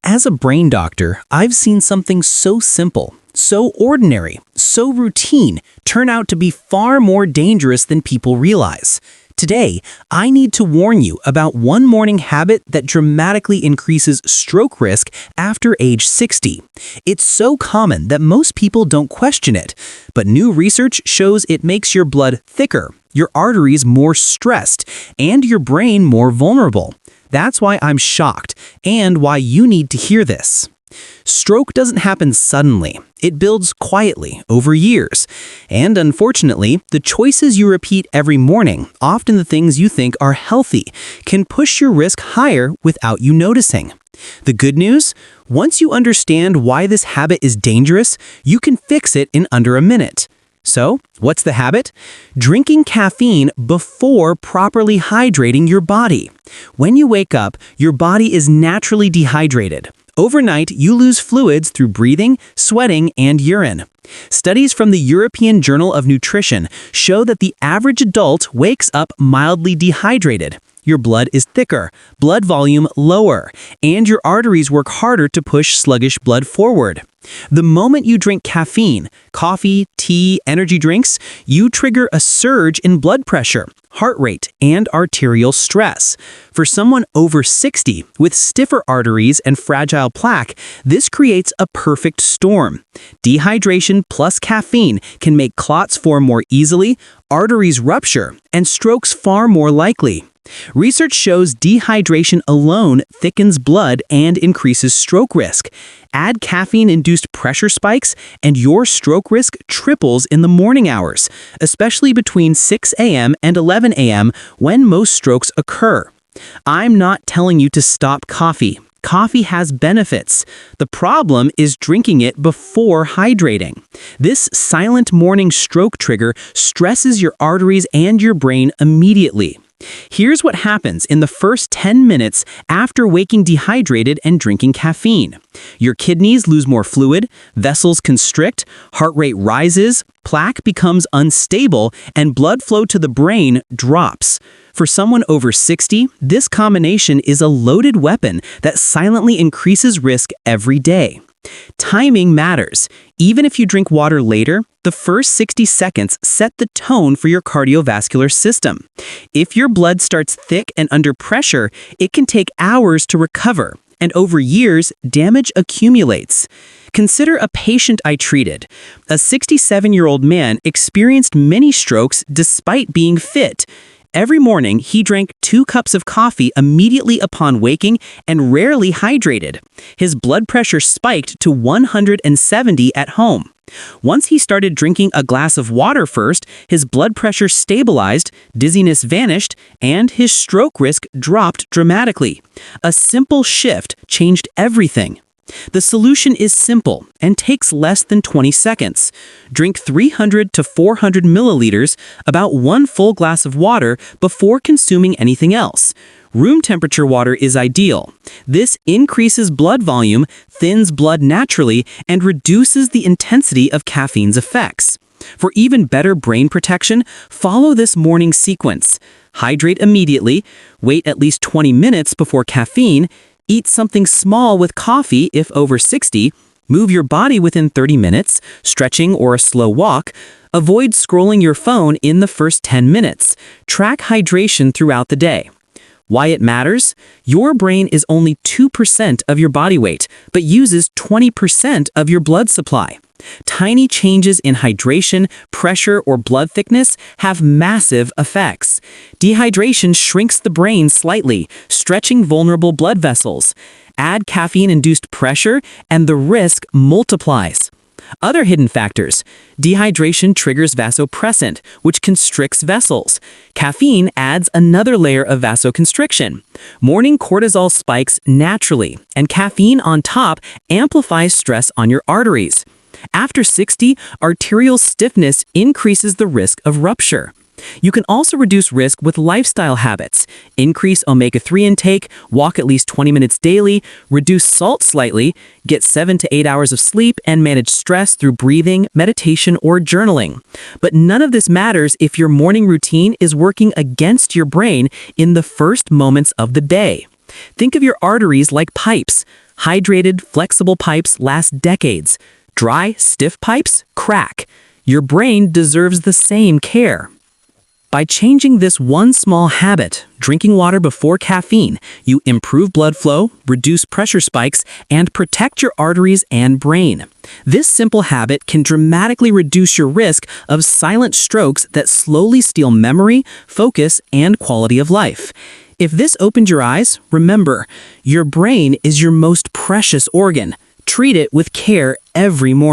As a brain doctor, I've seen something so simple, so ordinary, so routine turn out to be far more dangerous than people realize. Today, I need to warn you about one morning habit that dramatically increases stroke risk after age 60. It's so common that most people don't question it, but new research shows it makes your blood thicker, your arteries more stressed, and your brain more vulnerable. That's why I'm shocked, and why you need to hear this. Stroke doesn't happen suddenly. It builds quietly over years. And unfortunately, the choices you repeat every morning, often the things you think are healthy, can push your risk higher without you noticing. The good news? Once you understand why this habit is dangerous, you can fix it in under a minute. So, what's the habit? Drinking caffeine before properly hydrating your body. When you wake up, your body is naturally dehydrated. Overnight, you lose fluids through breathing, sweating, and urine. Studies from the European Journal of Nutrition show that the average adult wakes up mildly dehydrated. Your blood is thicker, blood volume lower, and your arteries work harder to push sluggish blood forward. The moment you drink caffeine, coffee, tea, energy drinks, you trigger a surge in blood pressure, heart rate, and arterial stress. For someone over 60 with stiffer arteries and fragile plaque, this creates a perfect storm. Dehydration plus caffeine can make clots form more easily, arteries rupture, and strokes far more likely. Research shows dehydration alone thickens blood and increases stroke risk. Add caffeine-induced pressure spikes, and your stroke risk triples in the morning hours, especially between 6 a.m. and 11 a.m. when most strokes occur. I'm not telling you to stop coffee. Coffee has benefits. The problem is drinking it before hydrating. This silent morning stroke trigger stresses your arteries and your brain immediately. Here's what happens in the first 10 minutes after waking dehydrated and drinking caffeine. Your kidneys lose more fluid, vessels constrict, heart rate rises, plaque becomes unstable, and blood flow to the brain drops. For someone over 60, this combination is a loaded weapon that silently increases risk every day. Timing matters. Even if you drink water later, the first 60 seconds set the tone for your cardiovascular system. If your blood starts thick and under pressure, it can take hours to recover, and over years, damage accumulates. Consider a patient I treated. A 67-year-old man experienced many strokes despite being fit. Every morning, he drank 2 cups of coffee immediately upon waking and rarely hydrated. His blood pressure spiked to 170 at home. Once he started drinking a glass of water first, his blood pressure stabilized, dizziness vanished, and his stroke risk dropped dramatically. A simple shift changed everything. The solution is simple and takes less than 20 seconds. Drink 300 to 400 milliliters, about 1 full glass of water, before consuming anything else. Room temperature water is ideal. This increases blood volume, thins blood naturally, and reduces the intensity of caffeine's effects. For even better brain protection, follow this morning sequence. Hydrate immediately, wait at least 20 minutes before caffeine, eat something small with coffee if over 60, move your body within 30 minutes, stretching or a slow walk, avoid scrolling your phone in the first 10 minutes, track hydration throughout the day. Why it matters? Your brain is only 2% of your body weight, but uses 20% of your blood supply. Tiny changes in hydration, pressure, or blood thickness have massive effects. Dehydration shrinks the brain slightly, stretching vulnerable blood vessels. Add caffeine-induced pressure, and the risk multiplies. Other hidden factors. Dehydration triggers vasopressin, which constricts vessels. Caffeine adds another layer of vasoconstriction. Morning cortisol spikes naturally, and caffeine on top amplifies stress on your arteries. After 60, arterial stiffness increases the risk of rupture. You can also reduce risk with lifestyle habits. Increase omega-3 intake, walk at least 20 minutes daily, reduce salt slightly, get 7 to 8 hours of sleep, and manage stress through breathing, meditation, or journaling. But none of this matters if your morning routine is working against your brain in the first moments of the day. Think of your arteries like pipes. Hydrated, flexible pipes last decades. Dry, stiff pipes crack. Your brain deserves the same care. By changing this one small habit, drinking water before caffeine, you improve blood flow, reduce pressure spikes, and protect your arteries and brain. This simple habit can dramatically reduce your risk of silent strokes that slowly steal memory, focus, and quality of life. If this opened your eyes, remember, your brain is your most precious organ. Treat it with care every morning.